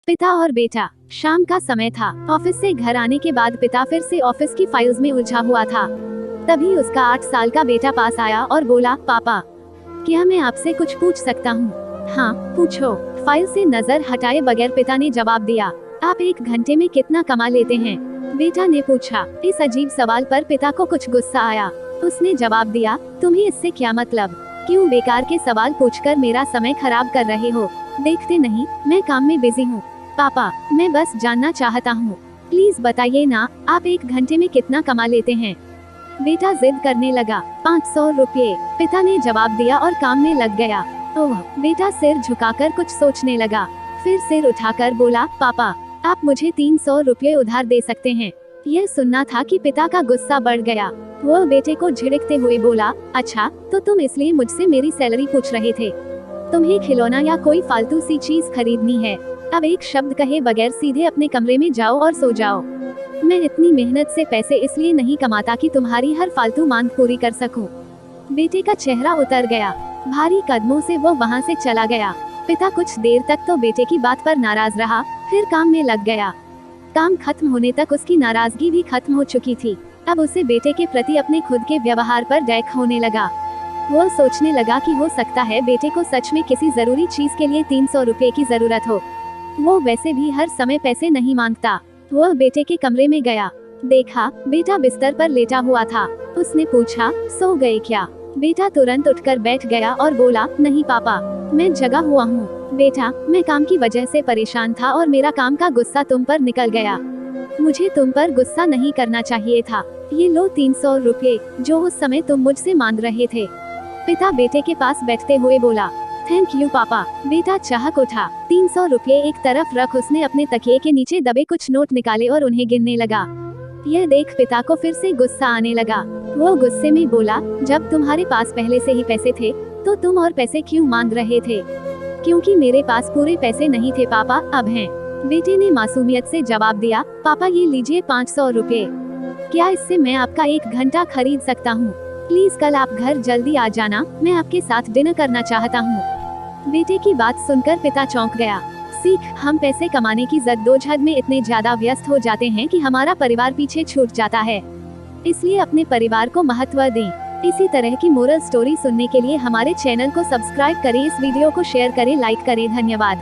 पिता और बेटा। शाम का समय था। ऑफिस से घर आने के बाद पिता फिर से ऑफिस की फाइल्स में उलझा हुआ था। तभी उसका 8 साल का बेटा पास आया और बोला, पापा, क्या मैं आपसे कुछ पूछ सकता हूँ? हाँ, पूछो। फाइल से नजर हटाए बगैर पिता ने जवाब दिया, आप 1 घंटे में कितना कमा लेते हैं? बेटा ने पूछा। इस अजीब सवाल पर पिता को कुछ गुस्सा आया। उसने जवाब दिया, तुम्हें इससे क्या मतलब? क्यों बेकार के सवाल पूछकर मेरा समय खराब कर रहे हो? देखते नहीं, मैं काम में बिजी हूँ। पापा, मैं बस जानना चाहता हूँ, प्लीज बताइए ना, आप 1 घंटे में कितना कमा लेते हैं? बेटा जिद करने लगा। 500 रुपये, पिता ने जवाब दिया और काम में लग गया। ओह, बेटा सिर झुकाकर कुछ सोचने लगा, फिर सिर उठाकर बोला, पापा, आप मुझे 300 रुपये उधार दे सकते हैं? यह सुनना था कि पिता का गुस्सा बढ़ गया। वह बेटे को झिड़कते हुए बोला, अच्छा, तो तुम इसलिए मुझसे मेरी सैलरी पूछ रहे थे? तुम्हें खिलौना या कोई फालतू सी चीज खरीदनी है? अब एक शब्द कहे बगैर सीधे अपने कमरे में जाओ और सो जाओ। मैं इतनी मेहनत से पैसे इसलिए नहीं कमाता कि तुम्हारी हर फालतू मांग पूरी कर सकूं। बेटे का चेहरा उतर गया। भारी कदमों से वो वहां से चला गया। पिता कुछ देर तक तो बेटे की बात पर नाराज रहा, फिर काम में लग गया। काम खत्म होने तक उसकी नाराजगी भी खत्म हो चुकी थी। अब उसे बेटे के प्रति अपने खुद के व्यवहार पर डैक होने लगा। वो सोचने लगा कि हो सकता है बेटे को सच में किसी जरूरी चीज के लिए 300 रुपये की जरूरत हो। वो वैसे भी हर समय पैसे नहीं मांगता। वह बेटे के कमरे में गया, देखा बेटा बिस्तर पर लेटा हुआ था। उसने पूछा, सो गए क्या? बेटा तुरंत उठकर बैठ गया और बोला, नहीं पापा, मैं जगा हुआ हूँ। बेटा, मैं काम की वजह से परेशान था और मेरा काम का गुस्सा तुम पर निकल गया। मुझे तुम पर गुस्सा नहीं करना चाहिए था। ये लो 300 रुपये, जो उस समय तुम मुझसे मांग रहे थे। पिता बेटे के पास बैठते हुए बोला, थैंक यू पापा। बेटा चहक उठा। 300 रुपये एक तरफ रख उसने अपने तकिए के नीचे दबे कुछ नोट निकाले और उन्हें गिनने लगा। यह देख पिता को फिर से गुस्सा आने लगा। वो गुस्से में बोला, जब तुम्हारे पास पहले से ही पैसे थे तो तुम और पैसे क्यों मांग रहे थे? क्योंकि मेरे पास पूरे पैसे नहीं थे पापा, अब हैं। बेटे ने मासूमियत से जवाब दिया, पापा ये लीजिए 500 रुपये। क्या इससे मैं आपका 1 घंटा खरीद सकता हूँ? प्लीज कल आप घर जल्दी आ जाना, मैं आपके साथ डिनर करना चाहता हूँ। बेटे की बात सुनकर पिता चौंक गया। सीख, हम पैसे कमाने की जद्दोजहद में इतने ज्यादा व्यस्त हो जाते हैं कि हमारा परिवार पीछे छूट जाता है। इसलिए अपने परिवार को महत्व दें। इसी तरह की मोरल स्टोरी सुनने के लिए हमारे चैनल को सब्सक्राइब करें, इस वीडियो को शेयर करें, लाइक करें। धन्यवाद।